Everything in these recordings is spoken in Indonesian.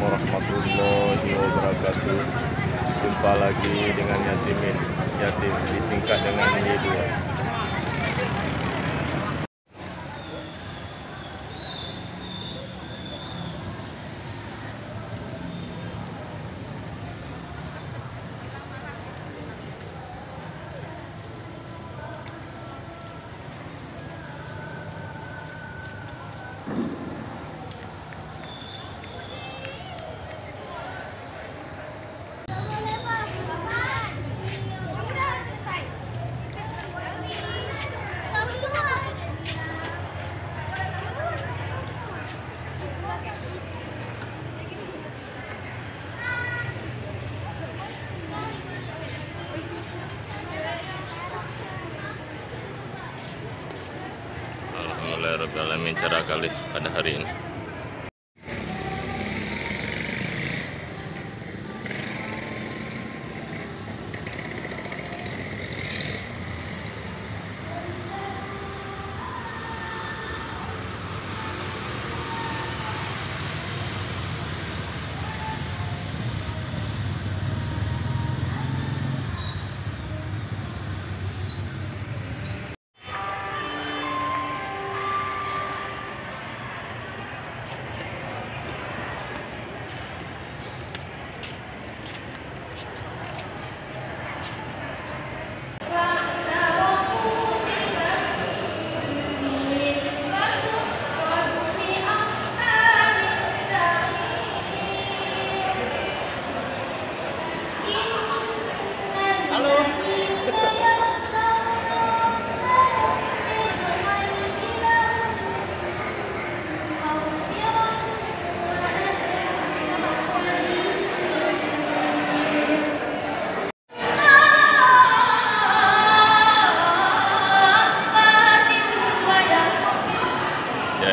warahmatullahi wabarakatuh. Jumpa lagi dengan Yatimin, Yatim disingkat dengan Y2. Alhamdulillahirrahmanirrahim, cerah kali pada hari ini.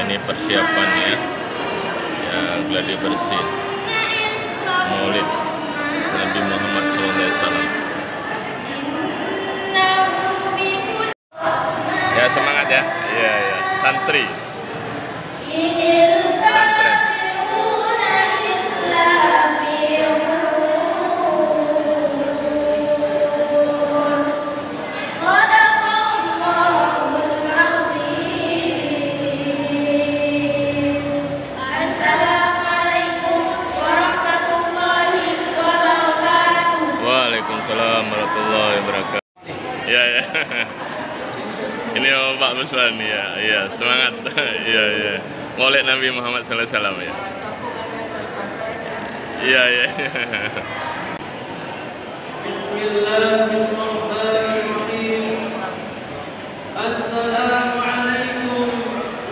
Ini persiapannya yang gladi bersih Maulid Nabi Muhammad SAW. Ya, semangat ya. Iya, ya. Santri. Santren. Waalaikumsalam warahmatullahi wabarakatuh. Iya, ya. Ini Pak Muswan, ya, iya, semangat. Iya, iya. Maulid Nabi Muhammad SAW, ya. Iya, iya. Bismillahirrahmanirrahim. Assalamualaikum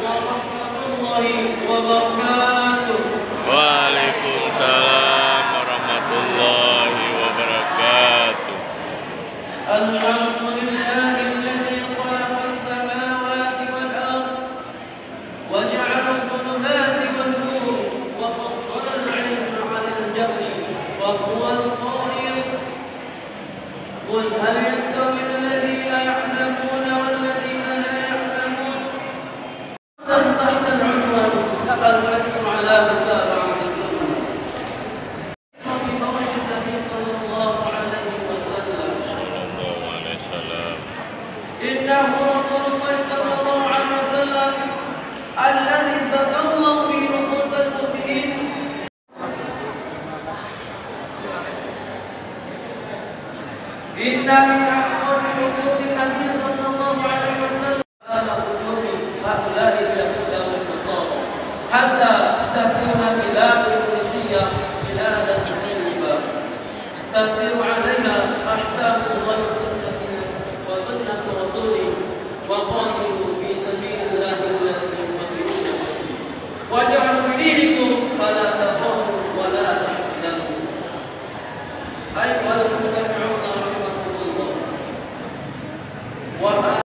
warahmatullahi wabarakatuh. Waalaikumsalam warahmatullahi wabarakatuh. Alhamdulillahilladzi khalaqas samawati wal ardh wa ja'ala adh-dhulumati wan nur wa faddala al-'ilma 'ala al-jahli wa huwa al-qahir. Qul hal yastawi alladhina ya'lamuna wal ladhina la ya'lamun? Tahta al-'unwan al-fathu 'ala mutaba'ati sunnah. Nabi sallallahu alaihi wasallam. Innahu Rasulullah sallallahu alaihi wasallam alladhi zakallahu bi nufusal mu'minin. Inna min ahwali huquqi Nabi sallallahu alaihi wasallam ala huquqi haula'i al-yahuda wal nasara hatta takuna bilad al-Qudusiyya biladan tayyiba tasiru 'alayha ahkamullah wa sunnatu rasulih wa qatilu fi sabilillahi allati yuqatiluna waj'alu bidinikum fala takhafu wa la tahzanu. Ayyuhal mustami'una rahmatullah wa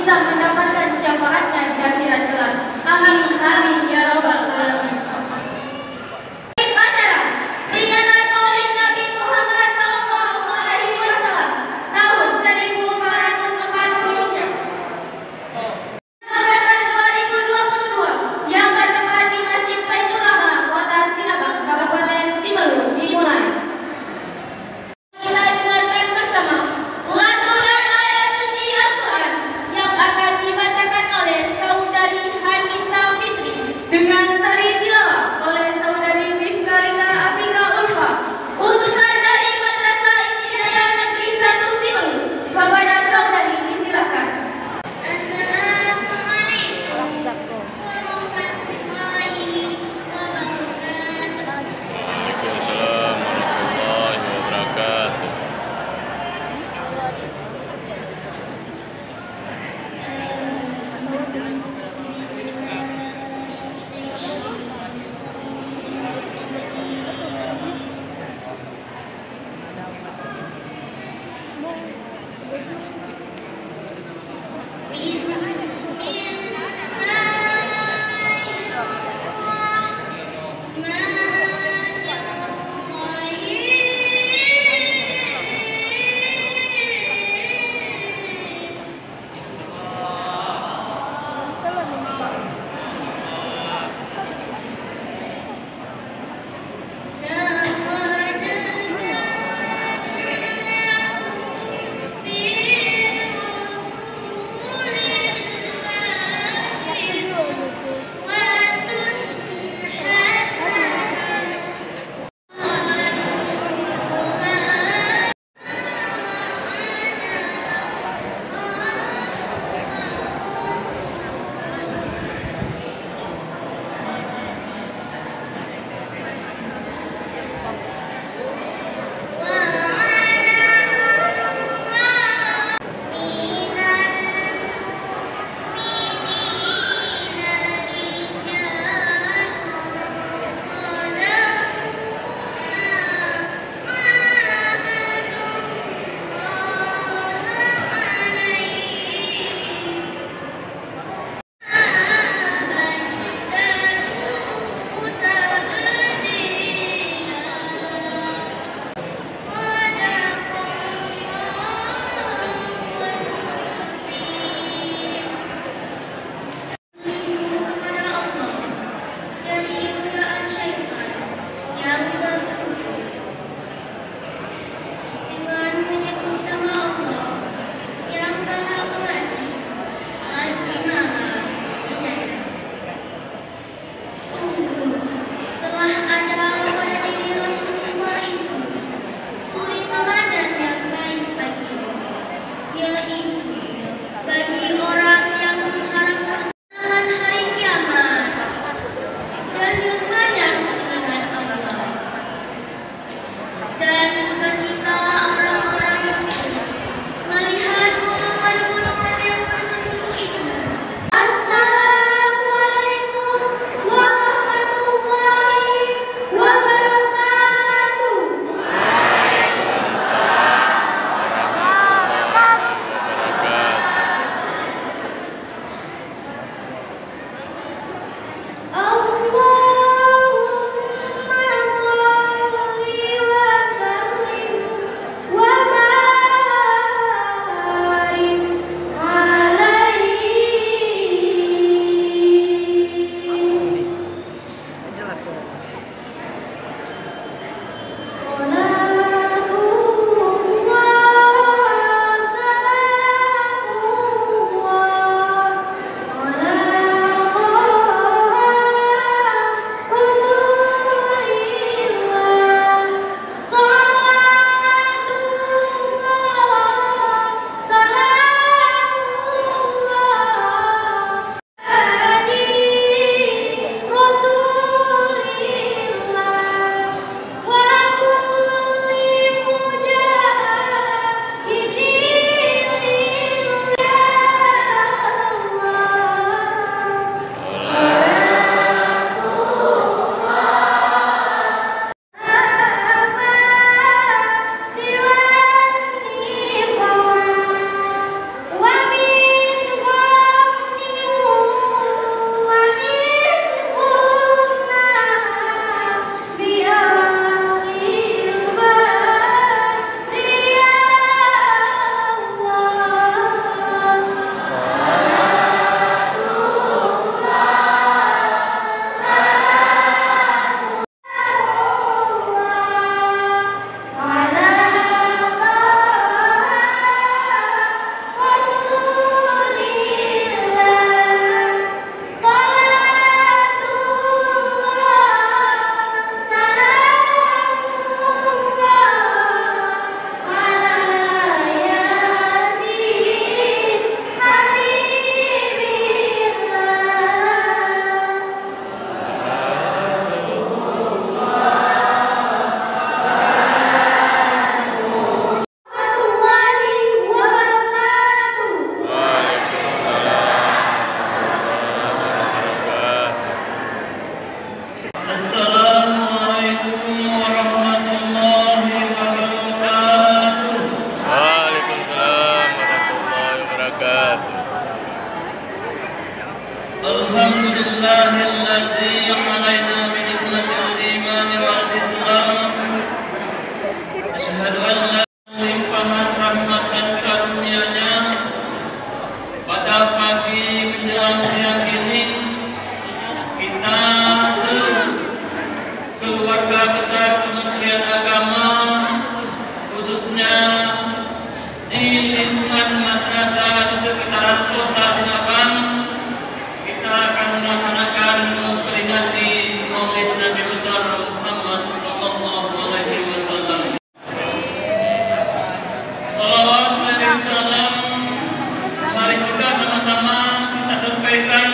kita mendapatkan syafaatnya di akhirat kelak. Amin amin ya rabbal alamin. Acara peringatan Maulid Nabi Muhammad sallallahu alaihi wasallam tahun 1440 November 2022 yang bertempat di Masjid Baitur Rahmah, Kota Sinabang, Kabupaten Simalungun dimulai. Kita dengarkan bersama lantunan ayat suci Al-Quran yang akan dibacakan oleh Saudari Hanisa Fitri. الذي علينا بنعمة الإيمان والإسلام. Asyhadu an la limpahan rahmat dan karunia-Nya pada pagi menjelang siang ini kita keluarga besar Kementerian Agama khususnya di lingkungan madrasah di sekitaran kota Sinabang kita akan melaksanakan memperingati Maulid Nabi besar Muhammad sallallahu alaihi wasallam. Salawat dan salam mari kita sama-sama kita sampaikan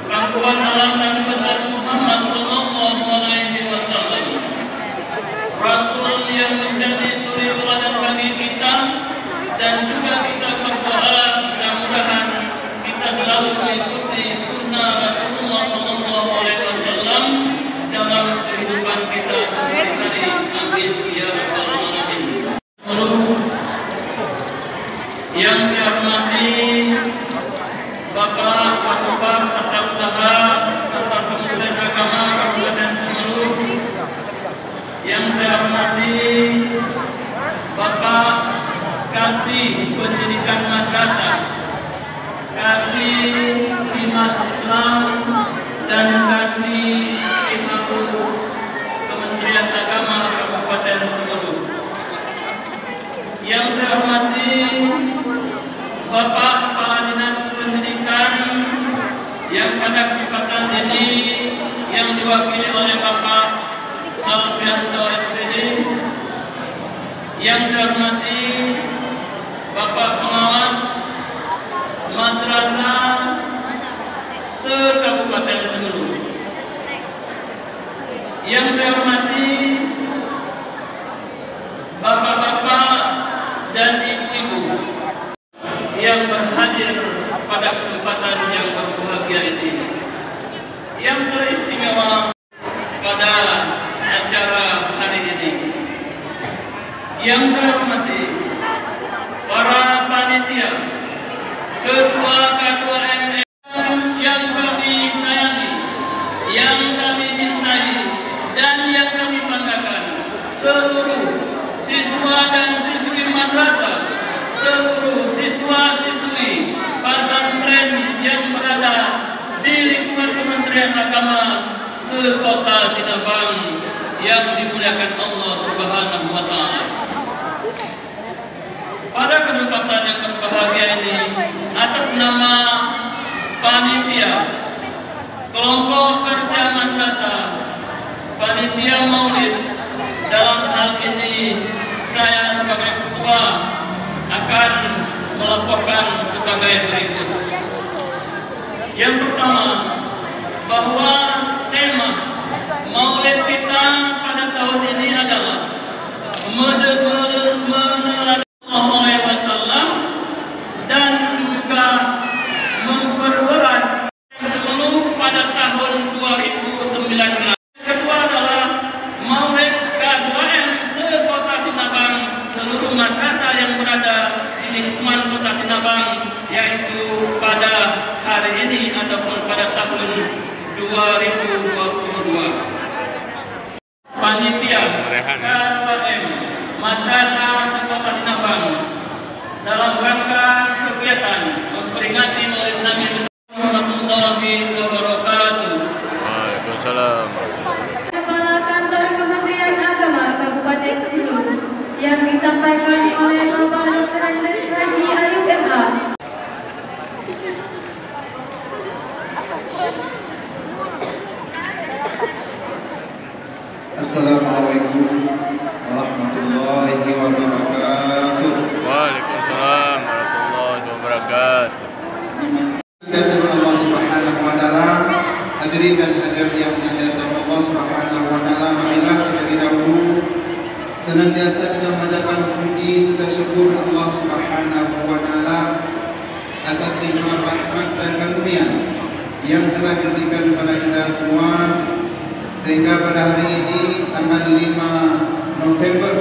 pengakuan alam Nabi besar Muhammad sallallahu alaihi wasallam, Rasul yang menjadi suri teladan bagi kita, dan juga kita berdoa mudah-mudahan kita selalu mengikuti sunnah Rasulullah sallallahu alaihi wasallam dalam kehidupan kita sehari-hari. Amin ya rabbal alamin. Yang saya hormati Bapak Kasubag Tata Usaha Bapak Kementerian Agama Kabupaten Semeru, yang saya hormati Bapak Kasih Pendidikan Madrasah, Kasih Dinas Islam, dan Kasih Imamu Kementerian Agama Kabupaten Semeru. Yang saya hormati Bapak Kepala Dinas Pendidikan yang pada kesempatan ini yang diwakili oleh Bapak Salvianto SPD. Yang saya hormati Bapak Pengawas Madrasah se-Kabupaten Semeru. Yang saya hormati Bapak-bapak dan ibu-ibu yang berhadir pada kesempatan yang berbahagia ini, yang teristimewa pada acara hari ini. Yang saya hormati para panitia, ketua-ketua MPR yang kami sayangi, yang kami cintai, dan yang kami banggakan, seluruh siswa dan siswi madrasah, seluruh siswa-siswi pesantren yang berada di lingkungan Kementerian Agama se-Kota Sinabang yang dimuliakan Allah Subhanahu wa taala. Pada kesempatan yang berbahagia ini, atas nama panitia kelompok kerja madrasah, panitia Maulid, dalam hal ini saya sebagai ketua akan melaporkan sebagai berikut. Yang pertama, bahwa tema Maulid kita pada tahun ini adalah menerangkan Allah Wasallam dan juga mempererat seluruh pada tahun 2019. Kedua adalah Maulid K2M se-Kota Sinabang, seluruh madrasah yang berada di lingkungan Kota Sinabang, yaitu pada hari ini ataupun pada tahun 2022. Panitia K2M Madrasah se-Kota Sinabang dalam rangka kegiatan memperingati Maulid Nabi warahmatullahi wabarakatuh. Waalaikumsalam. Kepala Kantor Kementerian Agama Kabupaten Semeru yang disampaikan oleh Bapak Dr. Andes Haji Ayub MH. Assalamualaikum warahmatullahi wabarakatuh. Waalaikumsalam warahmatullahi wabarakatuh. Dasar Allah Subhanahu wa taala, hadirin dan hadirat yang senantiasa Allah Subhanahu wa taala, marilah kita dahulu senantiasa kita mengucapkan puji serta syukur Allah Subhanahu wa taala atas nikmat rahmat dan karunia yang telah diberikan kepada kita semua, sehingga pada hari ini tanggal 5 November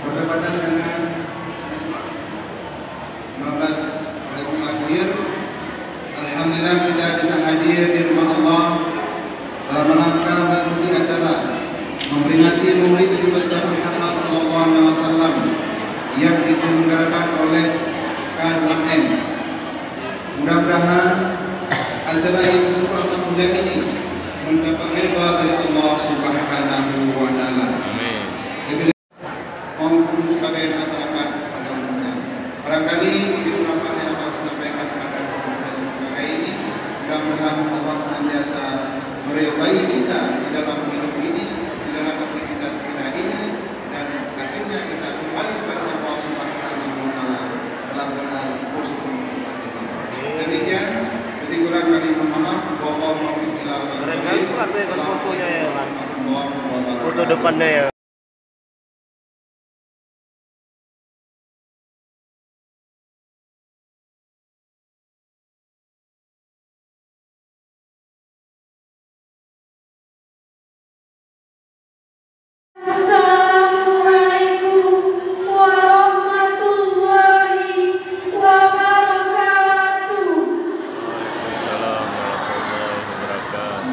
bertepatan dengan 15 Rabiul Akhir, alhamdulillah kita bisa hadir di rumah Allah Mudah-mudahan acara yang super mulia ini mendapat ridha dari Allah Subhanahu wa taala. Amin. Maupun sebagai masyarakat pada umumnya. Barangkali beberapa yang dapat disampaikan pada hari ini, mudah-mudahan Allah senantiasa meridai kita di dalam hidup ini, di dalam aktivitas kita ini, dan akhirnya kita kembali kepada Allah Subhanahu wa taala dalam benar urusan. Demikian, lebih kurang kami mohon maaf. Wallahu Keren kali pula tuh ya fotonya ya kan. Foto depannya ya. Assalamualaikum warahmatullahi wabarakatuh. Assalamualaikum warahmatullahi wabarakatuh.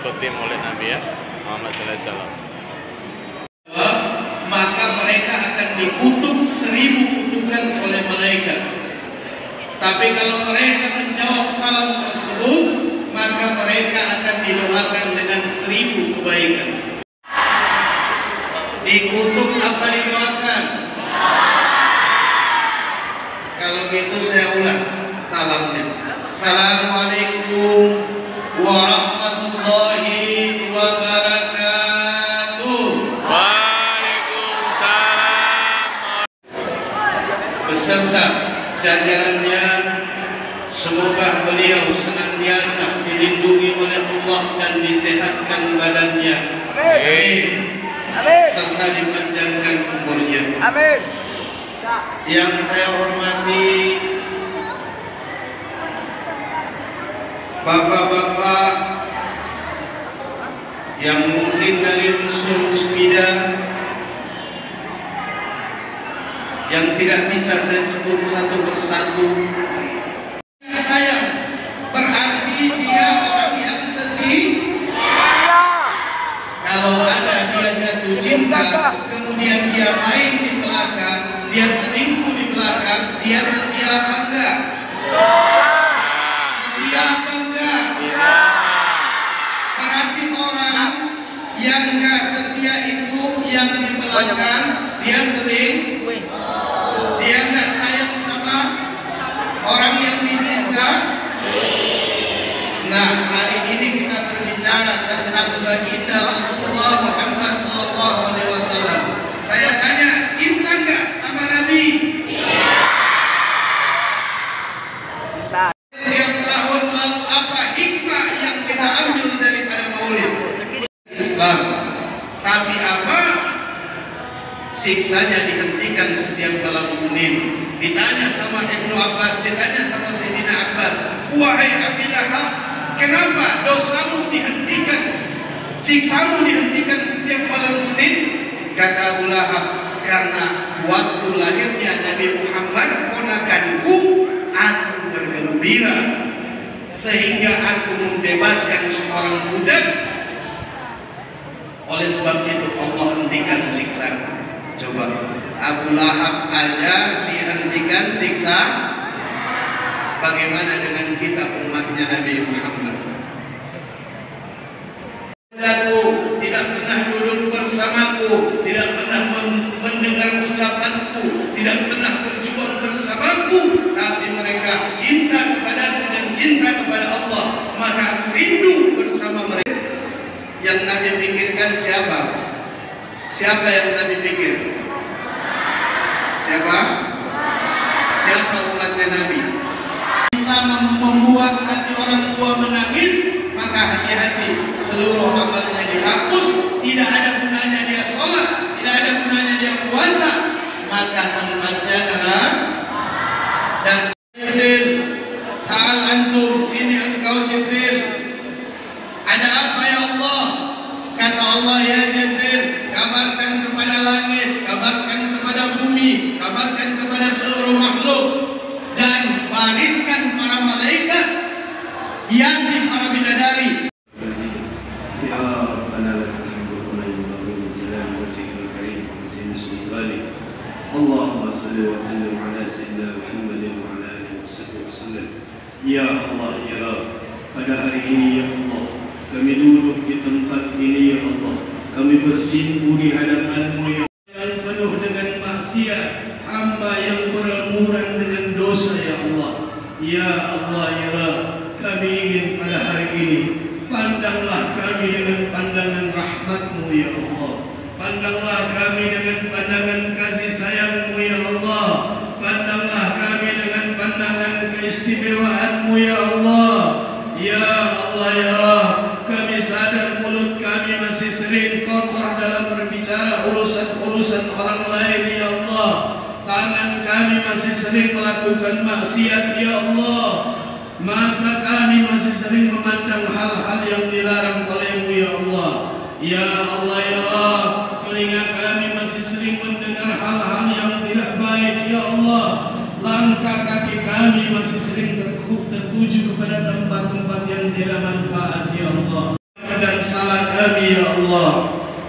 mengikuti Maulid Nabi ya Muhammad sallallahu alaihi wasallam. Maka mereka akan dikutuk 1000 kutukan oleh malaikat. Tapi kalau mereka menjawab salam tersebut, maka mereka akan didoakan dengan 1000 kebaikan. Dikutuk apa didoakan? Kalau gitu saya ulang salamnya. Assalamualaikum warahmatullahi wabarakatuh. Waalaikumsalam. Beserta jajarannya, semoga beliau senantiasa dilindungi oleh Allah dan disehatkan badannya. Amin. Serta dipanjangkan umurnya. Amin. Yang saya hormati bapak-bapak yang mungkin dari unsur musbidah yang tidak bisa saya sebut satu persatu. Saya berarti dia orang yang setia. Kalau ada dia jatuh cinta, kemudian dia main di belakang, dia selingkuh di belakang, dia setia apa enggak? Setia apa enggak? Berarti orang yang enggak setia itu yang di belakang, dia selingkuh. Dia enggak sayang sama orang yang dicinta. Nah, hari ini kita berbicara tentang baginda Rasulullah Muhammad SAW. Saya tanya, cinta enggak sama Nabi? Setiap tahun lalu apa hikmah yang kita ambil daripada Maulid Islam? Tapi apa? Siksanya dihentikan setiap malam Senin. Ditanya sama Ibnu Abbas, ditanya sama Sayyidina Abbas, wahai Abi Lahab, kenapa dosamu dihentikan, siksamu dihentikan setiap malam Senin? Kata Abu Lahab, karena waktu lahirnya Nabi Muhammad ponakanku, aku bergembira sehingga aku membebaskan seorang budak. Oleh sebab itu Allah hentikan siksa. Coba Abu Lahab aja dihentikan siksa, bagaimana dengan kita umatnya Nabi Muhammad? Aku tidak pernah duduk bersamaku, tidak pernah mendengar ucapanku, tidak pernah berjuang bersamaku, tapi mereka cinta kepadaku dan cinta kepada Allah, maka aku rindu bersama mereka. Yang Nabi pikirkan siapa? Siapa yang Nabi pikir? Siapa? Siapa umatnya Nabi? Bisa membuat hati orang tua menangis, maka hati-hati, seluruh amalnya dihapus, tidak ada gunanya dia sholat, tidak ada gunanya dia puasa, maka tempatnya neraka. Dan Jibril, ta'al antum, sini engkau Jibril. Ada apa ya Allah? Kata Allah, ya Jibril, kabarkan kepada langit, kabarkan kepada bumi, kabarkan kepada seluruh makhluk, dan bariskan para malaikat, hiasi para bidadari. Ya Rabbana lakal hamdu kama yanbaghi li jalali wajhikal karim wa azimi sultanik. Allahumma salli wa sallim ala sayyidina Muhammadin wa ala alihi wasallam. Ya Allah ya Rabb, pada hari ini ya Allah, kami duduk di tempat ini ya Allah, kami bersimpuh di hadapan-Mu yang penuh dengan maksiat, hamba yang berlumuran dengan dosa ya Allah. Ya Allah ya Rabb, kami ingin pada hari ini, pandanglah kami dengan pandangan rahmat-Mu ya Allah. Pandanglah kami dengan pandangan kasih sayang-Mu ya Allah. Pandanglah kami dengan pandangan keistimewaan-Mu ya Allah. Ya Allah ya Rabb, kami sadar mulut kami masih sering kotor dalam berbicara urusan-urusan orang lain ya Allah. Tangan kami masih sering melakukan maksiat ya Allah. Mata kami masih sering memandang hal-hal yang dilarang oleh-Mu ya Allah. Ya Allah ya Rabb, telinga kami masih sering mendengar hal-hal yang tidak baik ya Allah. Langkah kaki kami masih sering tertuju kepada tempat-tempat yang tidak manfaat ya Allah. dan salah kami ya Allah.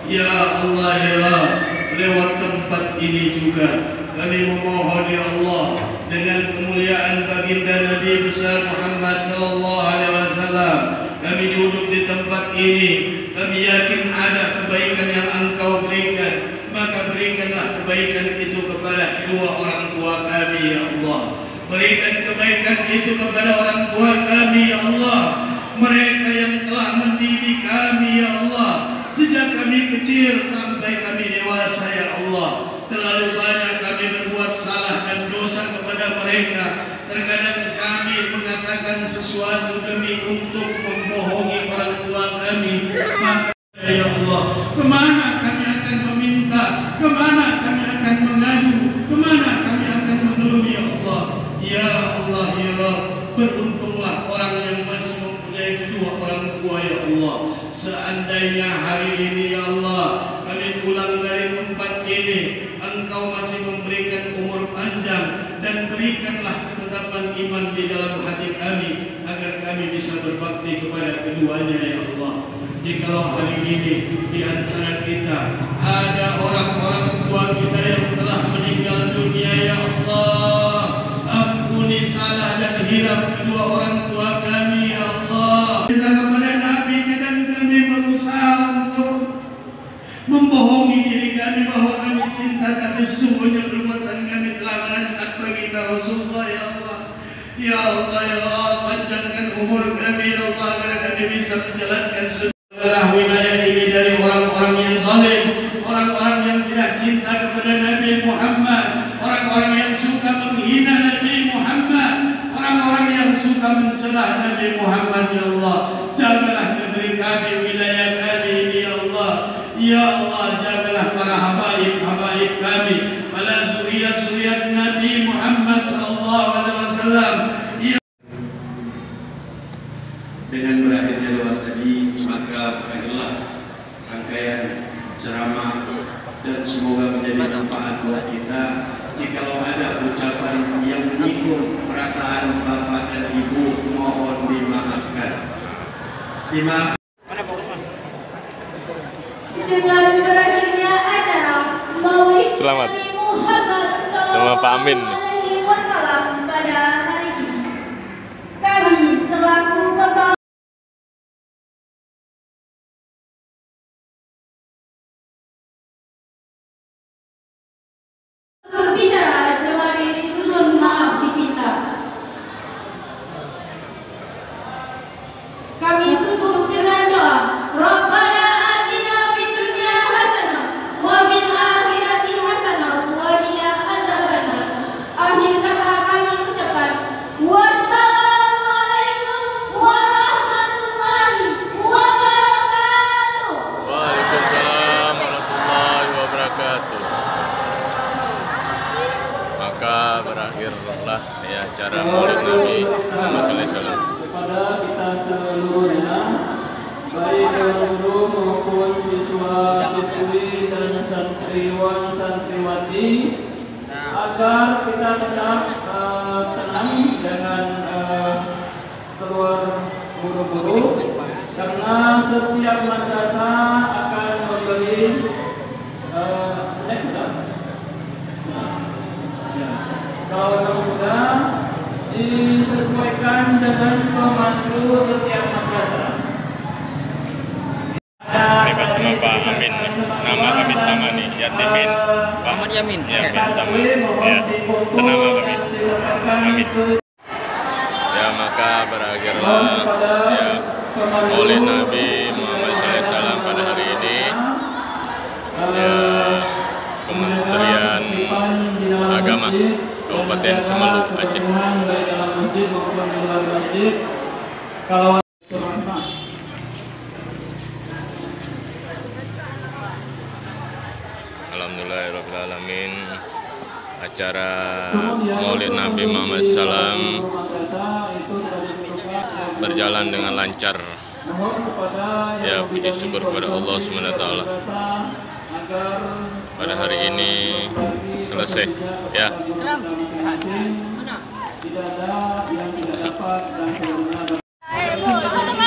Ya Allah ya Rabb, lewat tempat ini juga kami memohon ya Allah dengan kemuliaan baginda Nabi besar Muhammad sallallahu alaihi wasallam. Kami duduk di tempat ini, kami yakin ada kebaikan yang Engkau berikan, maka berikanlah kebaikan itu kepada kedua orang tua kami ya Allah. Berikan kebaikan itu kepada orang tua kami ya Allah, mereka yang telah mendidik kami ya Allah sejak kami kecil sampai kami dewasa ya Allah. Terlalu banyak kami berbuat salah dan dosa kepada mereka. Terkadang kami mengatakan sesuatu demi untuk membohongi orang tua kami. Maka ya Allah, kemana kami akan meminta, kemana kami akan mengadu, kemana kami akan mengeluh ya Allah. Ya Allah ya Rabb, beruntunglah orang yang masih mempunyai kedua orang tua ya Allah. Seandainya hari ini ya Allah kami pulang dari tempat ini, Engkau masih memberikan umur panjang dan berikanlah ketetapan iman di dalam hati kami agar kami bisa berbakti kepada keduanya ya Allah. Jikalau hari ini di antara kita ada orang-orang tua kita yang telah meninggal dunia ya Allah, ampuni salah dan hilaf kedua orang tua kami ya Allah. Kita kepada Nabi dan kami berusaha untuk membohongi diri kami bahwa kami cinta, tapi sungguhnya perbuatan kami telah menentang baginda Rasulullah ya Allah. Ya Allah ya Allah, panjangkan umur kami ya Allah agar kami bisa menjalankan sunnah wilayah ini dari orang-orang yang zalim, orang-orang yang tidak cinta kepada Nabi Muhammad, orang-orang yang suka menghina Nabi Muhammad, orang-orang yang suka mencela Nabi Muhammad ya Allah. Jagalah negeri kami, wilayah kami ini ya Allah. Ya Allah, jagalah para habaib kami, para zuriat Nabi Muhammad sallallahu alaihi wasallam. Dengan berakhirnya doa tadi, maka berakhirlah rangkaian ceramah dan semoga menjadi manfaat buat kita. Jikalau ada ucapan yang menyinggung perasaan Bapak dan Ibu, mohon dimaafkan. Dimaafkan. Dengan berakhirnya acara Maulid Selamat. Nabi Muhammad Sama Pak Amin. SAW pada hari ini, kami selaku Bapak berbicara jemari susun maaf diminta. Kami tutup dengan doa. Rabbana atina fid dunya hasanah wa fil akhirati hasanah wa qina adzabannar. Akhir kata kami ucapkan wassalamualaikum warahmatullahi wabarakatuh. Waalaikumsalam warahmatullahi wabarakatuh. Maka berakhirlah ya acara Maulid Nabi Muhammad SAW. Kepada kita seluruhnya, baik guru maupun siswa-siswi dan santriwan santriwati, agar kita tetap senang dengan keluar guru-guru, karena setiap madrasah akan memberi snack. Kalau sudah disesuaikan dengan pemandu setiap madrasah. Ini bersama Pak Amin, nama kami sama nih, Yatimin Pak Muhammad Yamin. Yamin sama, ya, senama kami Amin. Ya maka berakhirlah ya Maulid Nabi Muhammad SAW pada hari ini. Ya Kementerian Agama Kabupaten Semeru Aceh. Alhamdulillahirrahmanirrahim. Acara Maulid Nabi Muhammad SAW berjalan dengan lancar. Ya puji syukur kepada Allah SWT. Pada hari ini selesai ya.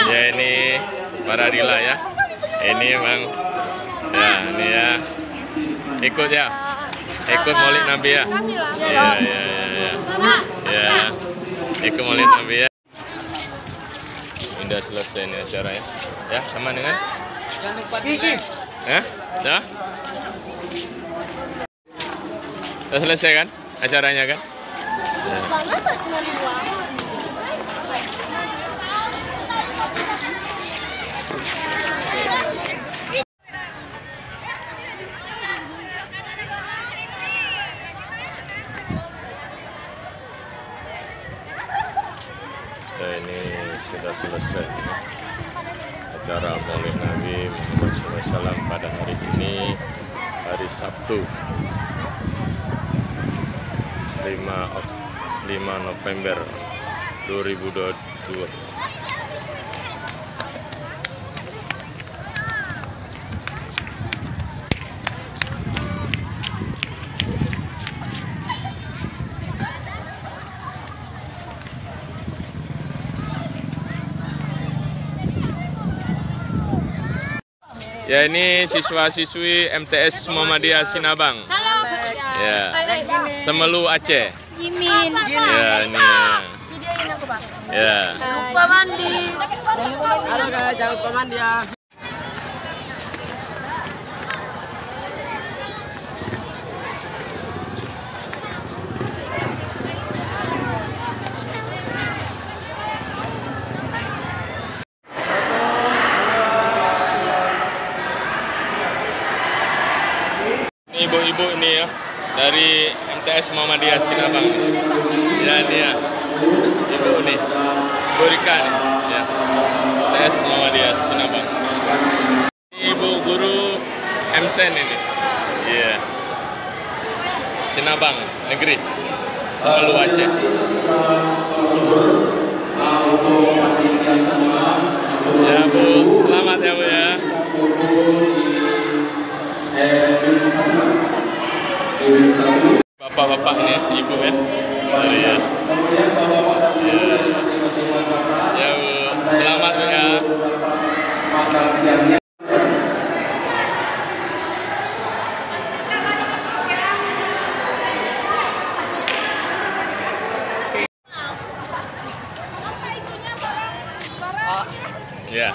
Ya ini para rila ya. Ini Bang. Ya, ini ya. Ikut ya. Ikut Maulid Nabi ya. Iya. Ya. Ikut Maulid Nabi ya. Udah selesai nih acara ya. Ya, sama dengan Jangan lupa di-like. ya? Dah? Sudah selesai kan acaranya kan? Ya. Ya, ini sudah selesai acara Maulid Nabi Muhammad SAW pada hari ini, hari Sabtu 5 November 2022. Ya, ini siswa-siswi MTS Muhammadiyah Sinabang. Ya. Semelu Aceh. Jimin. Ya, ini ya. Videoin aku, Pak. Ya. Lupa mandi. Halo guys, jangan lupa mandi ya. Ini ibu-ibu ini ya dari MTS Muhammadiyah Sinabang. Ya, ini ya. Ibu ini. Ibu Rika nih, ya. MTS Muhammadiyah Sinabang. Ini ibu guru MSen ini. Iya. Sinabang Negeri. Semelu Aceh. Ya, Bu. Selamat ya, Bu ya. Bapak-bapak ini, ibu ya. Oh, iya. Ya, Bu. Selamat Bu ya. Ya.